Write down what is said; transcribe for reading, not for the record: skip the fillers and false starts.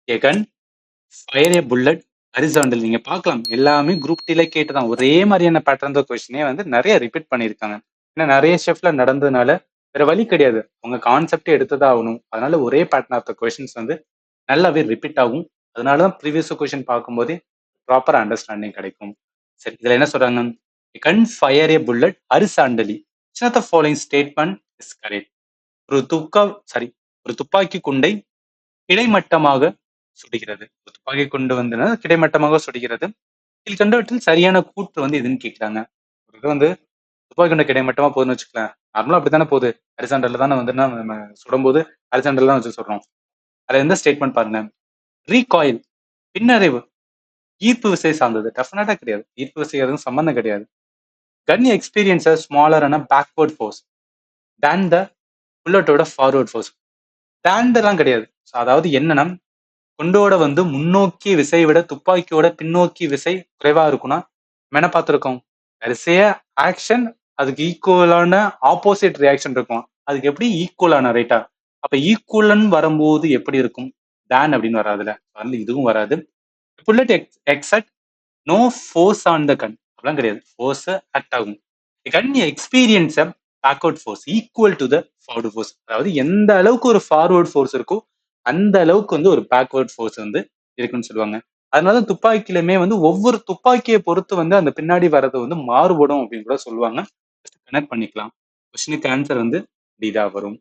A gun fire a bullet horizontal. நீங்க பார்க்கலாம் எல்லாமே குரூப் டில கேட்டுதான் ஒரே மாதிரியான பேட்டர்ன் தான் கொஸ்டினே வந்து நிறைய ரிப்பீட் பண்ணியிருக்காங்க. ஏன்னா நிறைய ஷெஃப்ல நடந்ததுனால வேற வழி கிடையாது, உங்க கான்செப்டே எடுத்துதான் ஆகணும். அதனால ஒரே பேட்டர்ன் ஆஃப் த கொஸ்டின்ஸ் வந்து நல்லாவே ரிப்பீட் ஆகும். அதனாலதான் ப்ரீவியஸ் கொஸ்டின் பார்க்கும்போதே ப்ராப்பர் அண்டர்ஸ்டாண்டிங் கிடைக்கும். சரி, இதுல என்ன சொல்றாங்க? Gun fire a bullet horizontally, the following statement is correct. ஒரு துக்கா சாரி ஒரு துப்பாக்கி குண்டை கிடைமட்டமாக சுடுகிறது. ஒரு துப்பாக்கி குண்டு வந்து கிடைமட்டமாக சுடுகிறது. கீழ்கண்டவற்றில் சரியான கூற்று வந்து எதுன்னு கேட்கிறாங்க. ஒரு இது வந்து துப்பாக்கி குண்டு கிடைமட்டமா போகுதுன்னு வச்சுக்கலாம். நார்மலா அப்படித்தானே போகுது, ஹரிசாண்டல்ல தானே வந்து நம்ம சுடும்போது ஹரிசாண்டல் தான் வச்சு சொல்றோம். அதுல எந்த ஸ்டேட்மெண்ட் பாருங்க. ரீகாயில் பின்னடைவு ஈர்ப்பு விசை சார்ந்தது. டெஃபினட்டா கிடையாது, ஈர்ப்பு விசை எதுவும் சம்பந்தம் கிடையாது. Gun experience smaller and backward force than the புல்லட்டோட ஃபார்வர்ட் ஃபோர்ஸ். தேன்லாம் கிடையாது. அதாவது என்னன்னா, குண்டோட வந்து முன்னோக்கி விசை விட துப்பாக்கியோட பின்னோக்கி விசை குறைவா இருக்கும்னா நம்ம என்ன பார்த்திருக்கோம்? வரிசைய ஆக்ஷன், அதுக்கு ஈக்குவலான ஆப்போசிட் ரியாக்ஷன் இருக்கும். அதுக்கு எப்படி ஈக்குவலான ரைட்டா? அப்ப ஈக்குவலன் வரும்போது எப்படி இருக்கும்? தேன் அப்படின்னு வராதுல, அதுல இதுவும் வராது. Bullet exert no force on the gun, அப்படிலாம் கிடையாது. ஃபோர்ஸ் ஆக்ட் ஆகும். Gun experience backward force equal to the forward force. அதாவது எந்த அளவுக்கு ஒரு ஃபார்வர்ட் ஃபோர்ஸ் இருக்கோ அந்த அளவுக்கு வந்து ஒரு பேக்வர்ட் ஃபோர்ஸ் வந்து இருக்குன்னு சொல்லுவாங்க. அதனால துப்பாக்கிலுமே வந்து ஒவ்வொரு துப்பாக்கியை பொறுத்து வந்து அந்த பின்னாடி வர்றது வந்து மாறுபடும் அப்படின்னு கூட சொல்லுவாங்க. கனெக்ட் பண்ணிக்கலாம். கொஸ்டினுக்கு ஆன்சர் வந்து டி தான் வரும்.